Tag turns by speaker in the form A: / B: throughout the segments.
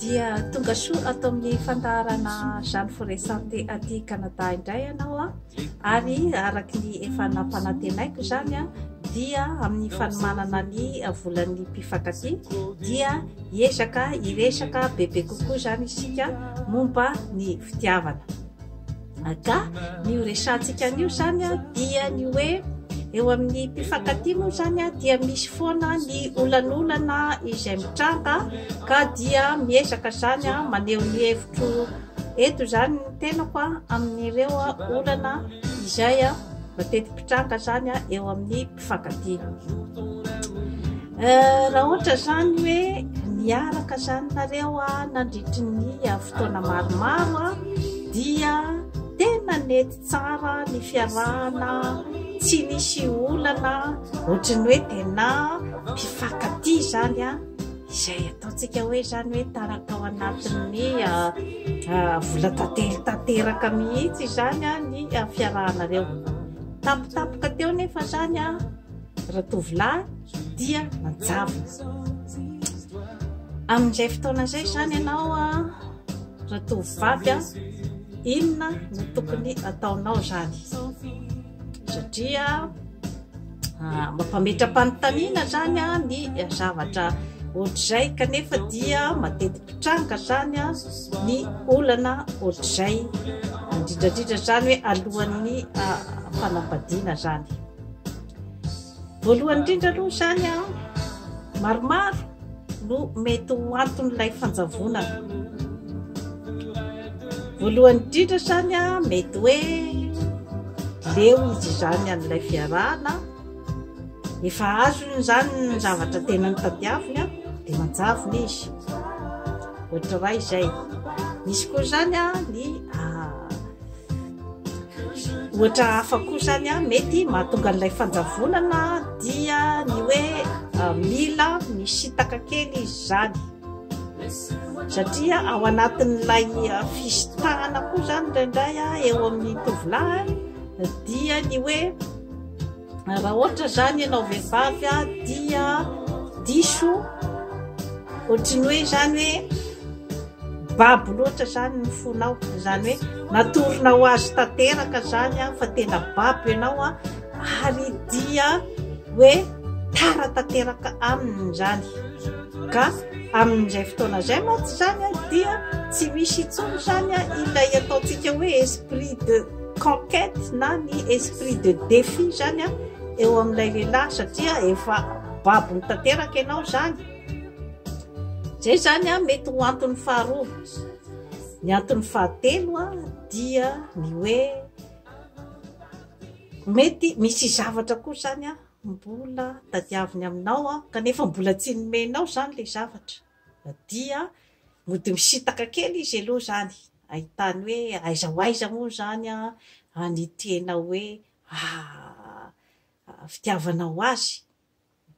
A: dia tonga soa atao amin'ny fandaharana Jeanne Forêt Santé aty Canada indray ianao ary araky ny efa nampanantenaiko zany dia amin'ny fanomanana ny volan'ny mpifankatia dia hiezaka hiresaka bebe kokoa zany isika momba ny fitiavana ka ny resantsika an'io zany dia ny hoe eo amin'ny mpifankatia moa zany dia misy foana ny olanolana izay mitranga ka dia miezaka zany maneho ny hevitro eto zany ny tenako amin'ireo olana izay mateti-pitranga zany eo amin'ny mpifankatia. Raha ohatra zany hoe niaraka zany nareo nandritry ny fotoana maromaro dia tena nety tsara ny fiarahana, tsy nisy olana ohatrany hoe tena mpifankatia zany izay ataontsika hoe zany hoe taraka ao anatin'ny vola tanteraka mihitsy zany ny fiarahanareo. Tampotampoka teo nefa zany raha tovolahy dia Nanjavona. Amin'izay fotoana izay zany ianao raha tovovavy inona no tokony ataonao zany satria mampametram-panontaniana zany ny zavatra ohatr'izay kanefa dia mateti-pitranga zany ny olana ohatr'izay indrindrandrindra zany hoe alohan'ny fanambadiana zany. Voalohany indrindra aloha zany maromaro no mety ho anton'ilay fanjavonana. Voalohany indrindra zany mety hoe leo izy zany an'ilay fiarahana efa azony zany ny zavatra tena nitadiaviny dia manjavona izy ohatra raha izay. Misy koa zany ny ohatra hafa koa zany mety mahatonga an'ilay fanjavonana dia ny hoe mila misitaka kely izy zany satria ao anatin'ilay fisitahana koa zany indraindray eo amin'ny tovolahy dia ny hoe raha ohatra zany ianao vehivavy dia diso ohatrany hoe zany hoe babo loatra zany ny fonao zany hoe natoronao azy tanteraka zany fa tena babo ianao ary dia hoe tara tanteraka aminy zany ka amin'izay fotoana zay moa zany dia tsy misy intsony zany ilay ataontsika hoe esprit de conquête na ny esprit de défi zany eo amin'ilay lehilahy satria efa babo ny tanteraka ianao zany. Zay zany mety ho anton'ny faharoa. Ny anton'ny fahatelo dia ny hoe mety misy zavatra koa zany mbola tadiaviny aminao kanefa mbola tsy nomenao zany le zavatra dia mody misitaka kely izy aloha zany ahitany hoe aiza ho aiza moa zany ny tena hoe fitiavanao azy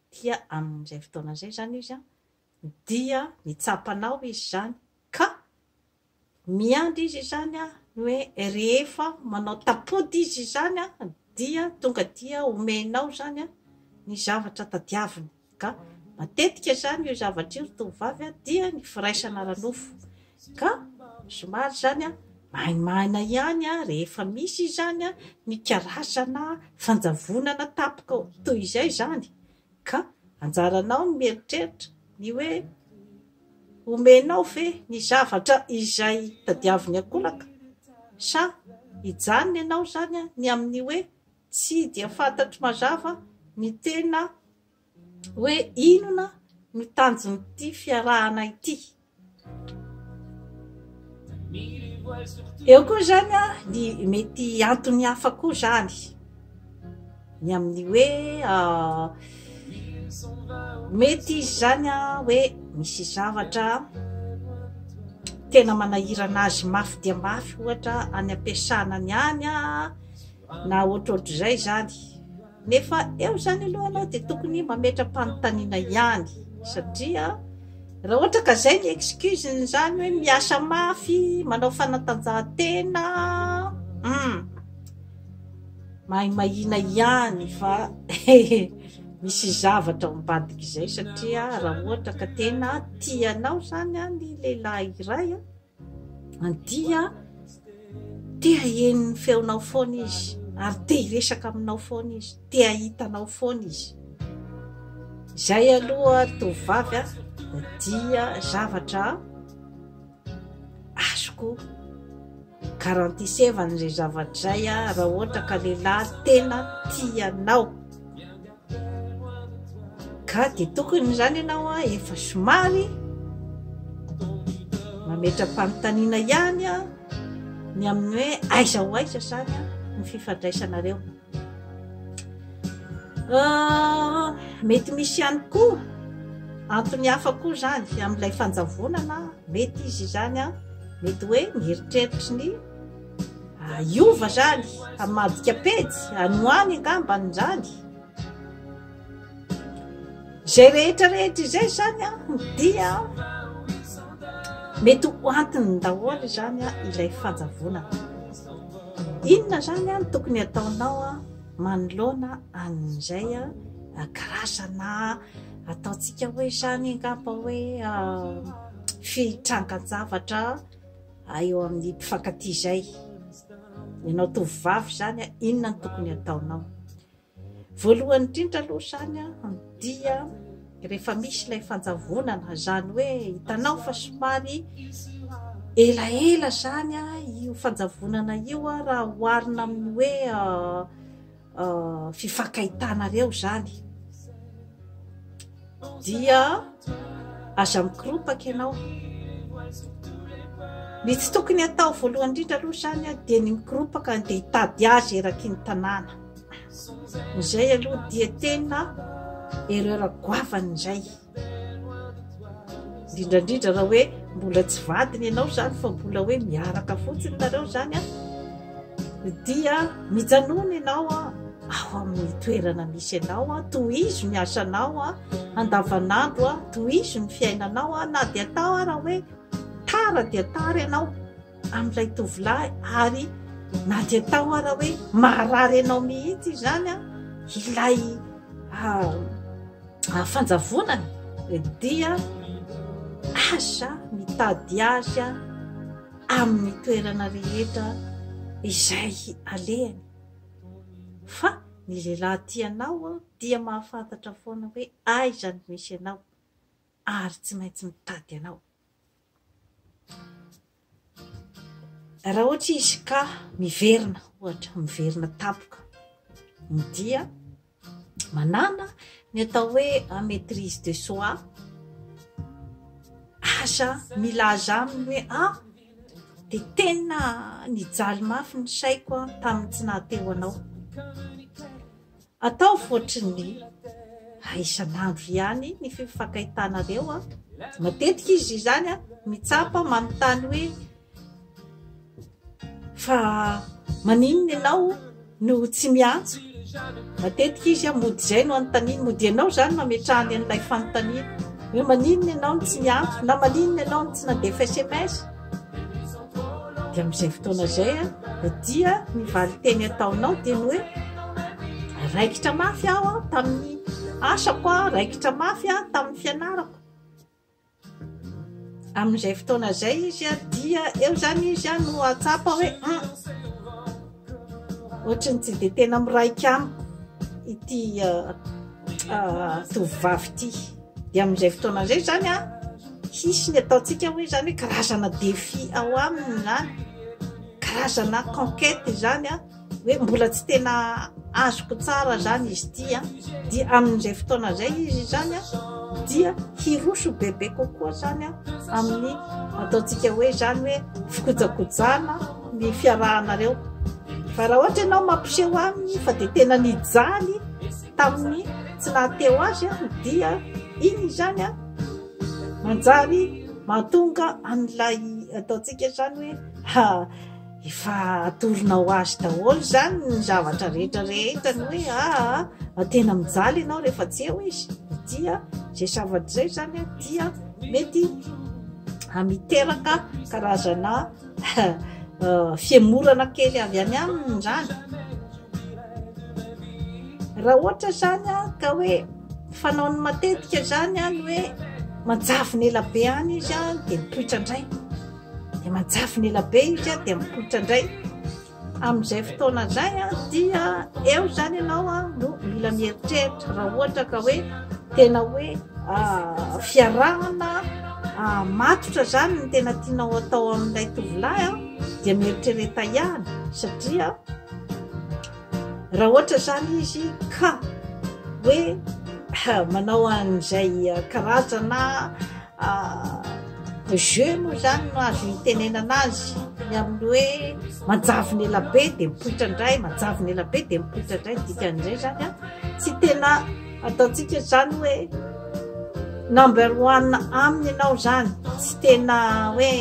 A: dia amin'izay fotoana zay zany izy dia mitsapanao izy zany ka miandry izy zany hoe rehefa manao tapody izy zany dia tonga dia omenao zany ny zavatra tadiaviny ka matetika zany io zavatra io tovovavy dia ny firaisana ranofo ka somary zany maina ihany rehefa misy zany ny karazana fanjavonana tapoka toy izay zany ka anjaranao ny mieritreritra ny hoe omenao fe ny zavatra izay tadiaviny akolaka sa hijanona ianao zany ny amin'ny hoe tsy dia fantatro mazava ny tena hoe inona no tanjon'ity fiarahana ity. Eo koa zany ny mety antony hafa koa zany ny amin'ny hoe mety izy zany hoe misy zavatra tena manahirana azy mafy dia mafy ohatra any ampiasana ny any na ohatrohatr'izay zany nefa eo zany aloha ianao dia tokony mametram-panontaniana ihany satria raha ohatra ka zay ny excuse-ny zany hoe miasa mafy manao fanatanjahantena mahina ihany fa misy zavatra mibadika izay satria raha ohatra ka tena tianao zany ny lehilahy iray dia tia henony feonao foana izy ary te hiresaka aminao foana izy, te hitanao foana izy. Izay aloha tovovavy dia zavatra azoko garantisevana izay zavatra izay raha ohatra ka lehilahy tena tianao. Ka dia tokony zany ianao efa somary mametra-panontaniana ihany ny amin'ny hoe aiza ho aiza zany ny fifandraisanareo. Mety misy ihany koa antony hafa koa zany amin'ilay fanjavonana, mety izy zany mety hoe mieritreritra ny iova zany hamadika pejy anoany angambany zany. Zay rehetrarehetra izay zany dia mety ho antony daholo zany ilay fanjavonana. Inona zany no tokony ataonao manoloana an'izay karazana ataontsika hoe zany angamba hoe fitrangan-javatra eo amin'ny mpifankatia izay. Ianao tovovavy zany inona no tokony ataonao? Voalohany indrindra aloha zany dia rehefa misy ilay fanjavonana zany hoe hitanao fa somary elaela zany io fanjavonana io raha oharina amin'ny hoe fifankahitanareo zany, dia aza mikiropaka ianao. Ny tsy tokony atao voalohany indrindra aloha zany dia ny mikiropaka dia hitady azy eraky ny tanàna. Izay aloha dia tena erreur goavana izay, indrindrandrindra raha hoe mbola tsy vadiny ianao zany fa mbola hoe miaraka fotsiny nareo zany dia mijanona ianao ao amin'ny toerana misy ianao, tohizo ny asanao andavanandro, tohizo ny fiainanao na dia atao raha hoe tara dia tara ianao amin'ilay tovolahy, ary na dia atao raha hoe maharary ianao mihitsy zany ilay fanjavonana, dia aza mitady azy amin'ny toerana rehetra izay alehany. Fa ny lehilahy tianao dia mahafantatra foana hoe aiza ny misy ianao ary tsy maintsy mitady ianao. Raha ohatra izy ka miverina, ohatra miverina tampoka, dia manana ny atao hoe maîtrise de soi, aza milaza aminy hoe dia tena nijaly mafy ny saiko tamin'ny tsy nahateo anao. Atao fotriny isan'andro ihany ny fifankahitanareo. Matetika izy zany mitsapa manontany hoe fa maninona ianao no tsy miantso. Matetika izy mody izay no anontaniana, mody ianao zany mametrahany an'ilay fanontaniana hoe maninona ianao no tsy miantso na maninona ianao no tsy nandefa SMS. Dia amin'izay fotoana izay dia ny valiteny ataonao dia ny hoe raikitra mafy aho tamin'ny asako, raikitra mafy tamin'ny fianarako. Amin'izay fotoana izay izy dia eo zany izy no atsapa hoe ohatrany tsy dia tena miraika amiko ity tovovavy ity. Dia amin'izay fotoana izay zany hisy ny ataontsika hoe zany hoe karazana défi ao aminy zany, karazana conquête zany hoe mbola tsy tena azoko tsara zany izy ity. Dia amin'izay fotoana izay izy zany dia hiroso bebe kokoa zany amin'ny ataontsika hoe zany hoe fikojakojana ny fiarahanareo. Fa raha ohatra ianao mampiseho aminy fa dia tena nijaly tamin'ny tsy nahateo azy dia iny zany manjary mahatonga an'ilay ataontsika zany hoe efa atoronao azy daholo zany ny zavatra rehetrarehetra ny hoe tena mijaly ianao rehefa tsy eo izy. Dia zay zavatra zay zany dia mety miteraka karazana fiemorana kely avy any aminy zany. raha ohatra zany ka hoe fanaony matetika zany ny hoe manjavy ny elabe any izy dia mipoitra indray, dia manjavy ny elabe izy dia mipoitra indray. Amin'izay fotoana izay dia eo zany ianao no mila mieritreritra raha ohatra ka hoe tena hoe fiarahana matotra zany ny tena tianao atao amin'ilay tovolahy dia mieritrereta ihany, satria raha ohatra zany izy ka hoe manao an'izay karazana jeu moa zany no azo itenenana azy ny amin'ny hoe manjavy ny elabe dia mipoitra indray, manjavy ny elabe dia mipoitra indray. Dikan'izay zany tsy tena ataontsika zany hoe number 1 aminy ianao zany, tsy tena hoe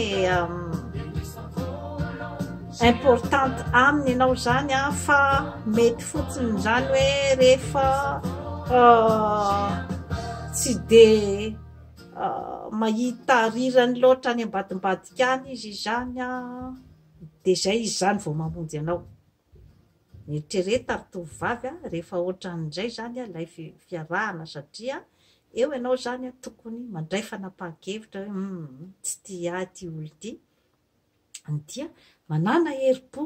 A: importante aminy ianao zany fa mety fotsiny zany hoe rehefa tsy dia mahita rirany loatra any ambadimbadika any izy zany dia zay izy zany vao mamonjy ianao. Mieritrereta ry tovovavy rehefa ohatran'izay zany ilay fiarahana, satria eo ianao zany tokony mandray fanapahan-kevitra hoe tsy tia ty olo ity, dia manana herim-po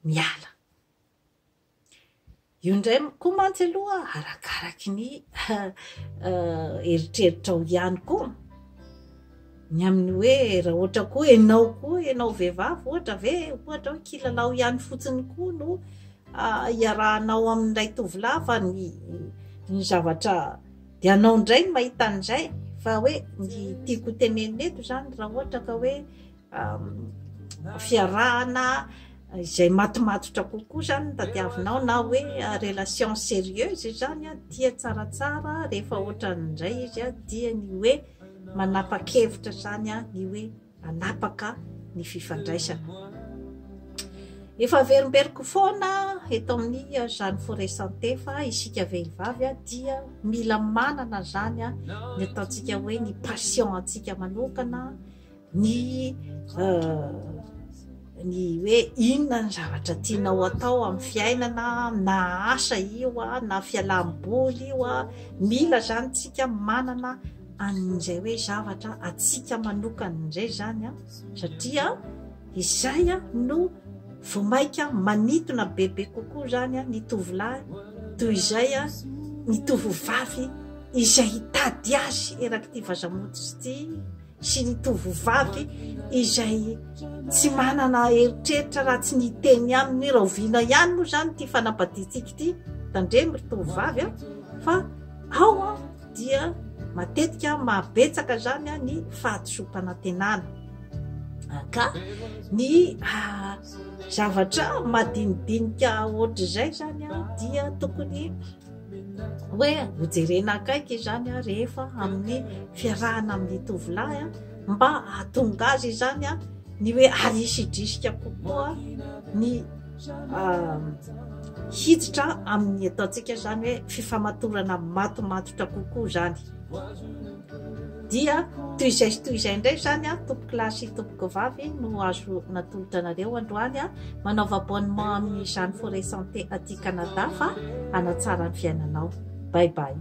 A: miala. Io indray koa mantsy aloha arakaraky ny eritreritrao ihany koa, ny amin'ny hoe raha ohatra koa ianao vehivavy ohatra hoe kilalao ihany fotsiny koa no iarahanao amin'ilay tovolahy fa ny zavatra dia anao indray ny mahita an'izay, fa hoe ny tiako tenenina eto zany raha ohatra ka hoe fiarahana izay matomatotra kokoa zany ny tadiavinao, na hoe relation sérieuse zany dia tsaratsara rehefa ohatran'izay izy dia ny hoe manapa-kevitra zany ny hoe anapaka ny fifandraisana. Efa averimberiko foana eto amin'ny zany forêt santé fa isika vehivavy dia mila manana zany ny ataontsika hoe ny passion antsika manokana, ny hoe inona ny zavatra tianao atao amin'ny fiainana, na asa io na fialam-boly io mila zany tsika manana an'izay hoe zavatra atsika manokan'izay zany satria izay no vomaika manitona bebe kokoa zany ny tovolahy toy izay ny tovovavy izay hitady azy eraky ty vazamotsy ty, sy ny tovovavy izay tsy manana eritreritra raha tsy ny teny aminy rahoviana ihany moa zany ty fanambadiantsika ty tandremy ry tovovavy fa ao dia matetika mabetsaka zany ny fahatsopana-tenana, ka ny zavatra madinidinika ohatr'izay zany dia tokony hoe hojerena akaiky zany rehefa amin'ny fiarahana amin'ny tovolahy mba hahatonga azy zany ny hoe arisidrisika kokoa ny hiditra amin'ny ataontsika zany hoe fifamatorana matomatotra kokoa zany. Dia toy izay indray zany tompoko lahy sy tompoko vavy no azo natolotra anareo androany manaova abonnement amin'ny zany forêt santé aty Canada fa hanatsara ny fiainanao. Bye bye.